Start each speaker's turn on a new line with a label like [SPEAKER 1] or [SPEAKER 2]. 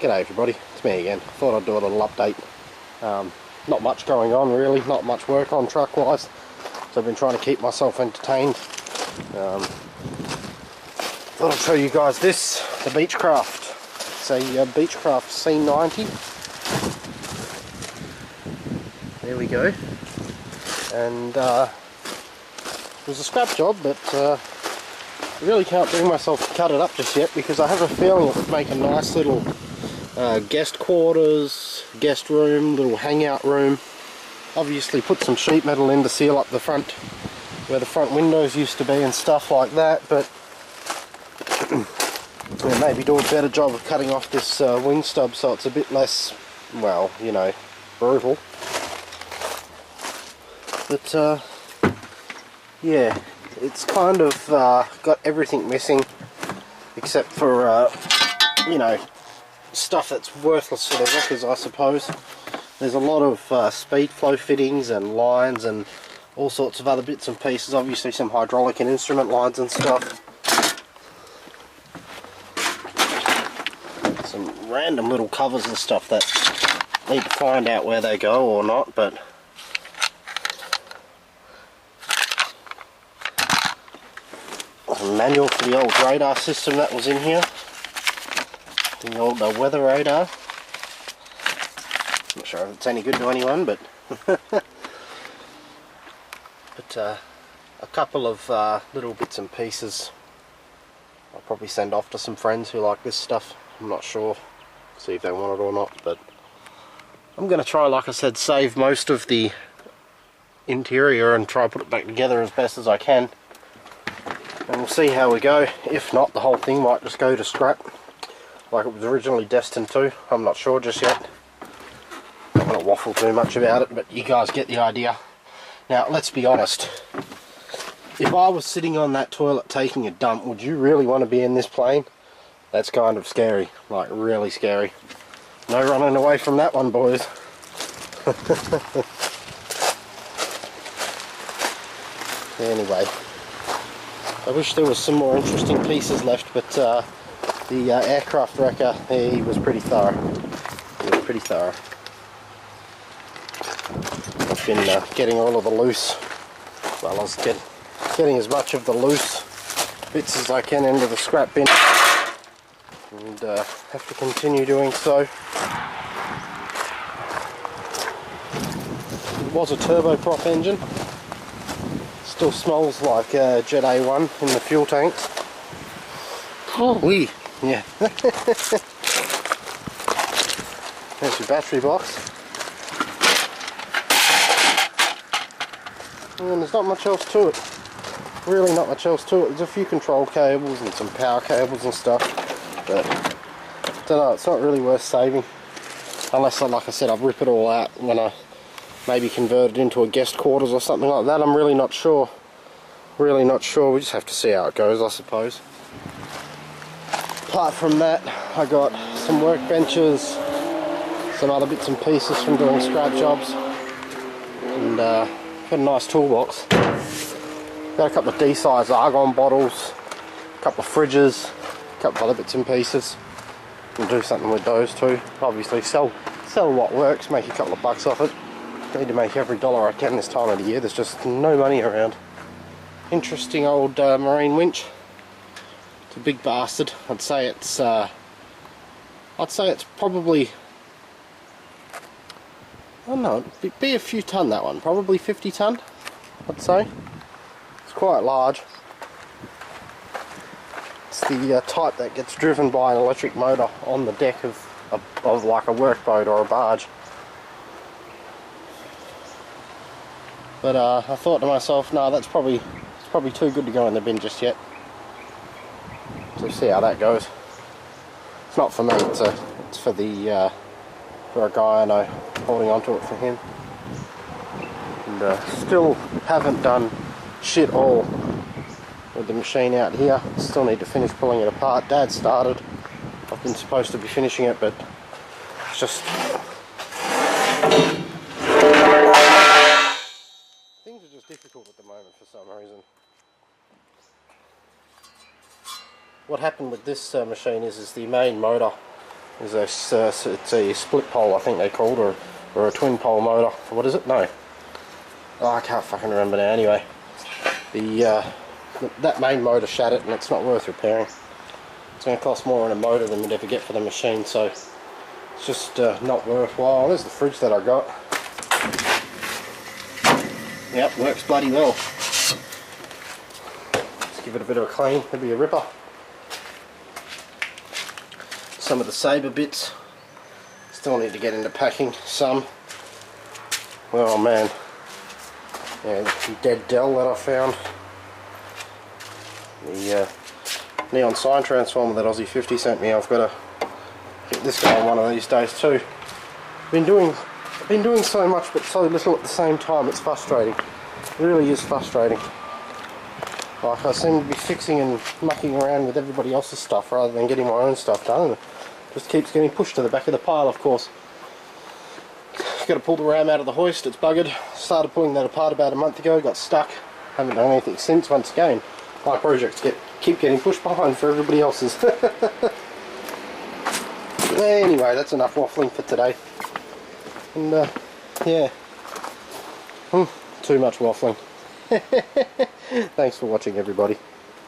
[SPEAKER 1] G'day everybody, it's me again. Thought I'd do a little update. Not much going on really, not much work on truck wise, so I've been trying to keep myself entertained. Thought I'd show you guys this, the Beechcraft. It's a Beechcraft C90. There we go. And it was a scrap job, but I really can't bring myself to cut it up just yet because I have a feeling it would make a nice little guest quarters, guest room, little hangout room. Obviously put some sheet metal in to seal up the front where the front windows used to be and stuff like that, but maybe do a better job of cutting off this wing stub so it's a bit less, well, you know, brutal. But yeah, it's kind of got everything missing except for you know, stuff that's worthless for the wreckers, I suppose. There's a lot of speed flow fittings and lines and all sorts of other bits and pieces, obviously some hydraulic and instrument lines and stuff. Some random little covers and stuff that need to find out where they go or not, but a manual for the old radar system that was in here. The old weather radar. Not sure if it's any good to anyone, but a couple of little bits and pieces I'll probably send off to some friends who like this stuff. I'm not sure, see if they want it or not, but I'm going to try, like I said, save most of the interior and try to put it back together as best as I can, and we'll see how we go. If not, the whole thing might just go to scrap like it was originally destined to. I'm not sure just yet. I'm not going to waffle too much about it, but you guys get the idea. Now let's be honest, if I was sitting on that toilet taking a dump, would you really want to be in this plane? That's kind of scary, like really scary. No running away from that one, boys. Anyway, I wish there was some more interesting pieces left, but the aircraft wrecker, he was pretty thorough. He was pretty thorough. I've been getting all of the loose, well, I was getting as much of the loose bits as I can into the scrap bin, and have to continue doing so. It was a turboprop engine. Still smells like Jet A1 in the fuel tanks. Holy, yeah. There's your battery box. And there's not much else to it. Really not much else to it. There's a few control cables and some power cables and stuff. But, I don't know, it's not really worth saving. Unless, like I said, I rip it all out when I maybe convert it into a guest quarters or something like that. I'm really not sure. Really not sure. We just have to see how it goes, I suppose. Apart from that, I got some workbenches, some other bits and pieces from doing scrap jobs, and got a nice toolbox. Got a couple of D-size argon bottles, a couple of fridges, a couple of other bits and pieces. We'll do something with those too. Obviously sell what works, make a couple of bucks off it. I need to make every dollar I can this time of the year. There's just no money around. Interesting old marine winch. It's a big bastard. I'd say it's probably, I don't know, it'd be a few ton, that one. Probably 50 ton, I'd say. It's quite large. It's the type that gets driven by an electric motor on the deck of like a workboat or a barge. But I thought to myself, no, it's probably too good to go in the bin just yet. So see how that goes. It's not for me. It's for the for a guy I know, holding onto it for him. And still haven't done shit all with the machine out here. Still need to finish pulling it apart. Dad started. I've been supposed to be finishing it, but it's just things are just difficult at the moment for some reason. What happened with this machine is the main motor is this, it's a split pole I think they're called, or a twin pole motor. What is it? No. Oh, I can't fucking remember now. Anyway, that main motor shattered and it's not worth repairing. It's going to cost more on a motor than we'd ever get for the machine, so it's just not worthwhile. There's the fridge that I got. Yep, works bloody well. Let's give it a bit of a clean. Maybe a ripper. Some of the Sabre bits still need to get into packing. Some. Oh man. Yeah, the dead Dell that I found. The neon sign transformer that Aussie 50 sent me. I've got to get this going one of these days too. I've been doing so much but so little at the same time. It's frustrating. It really is frustrating. Like, I seem to be fixing and mucking around with everybody else's stuff rather than getting my own stuff done. And it just keeps getting pushed to the back of the pile, of course. Got to pull the ram out of the hoist. It's buggered. Started pulling that apart about a month ago. Got stuck. Haven't done anything since. Once again, my projects keep getting pushed behind for everybody else's. Anyway, that's enough waffling for today. And yeah, too much waffling. Thanks for watching, everybody.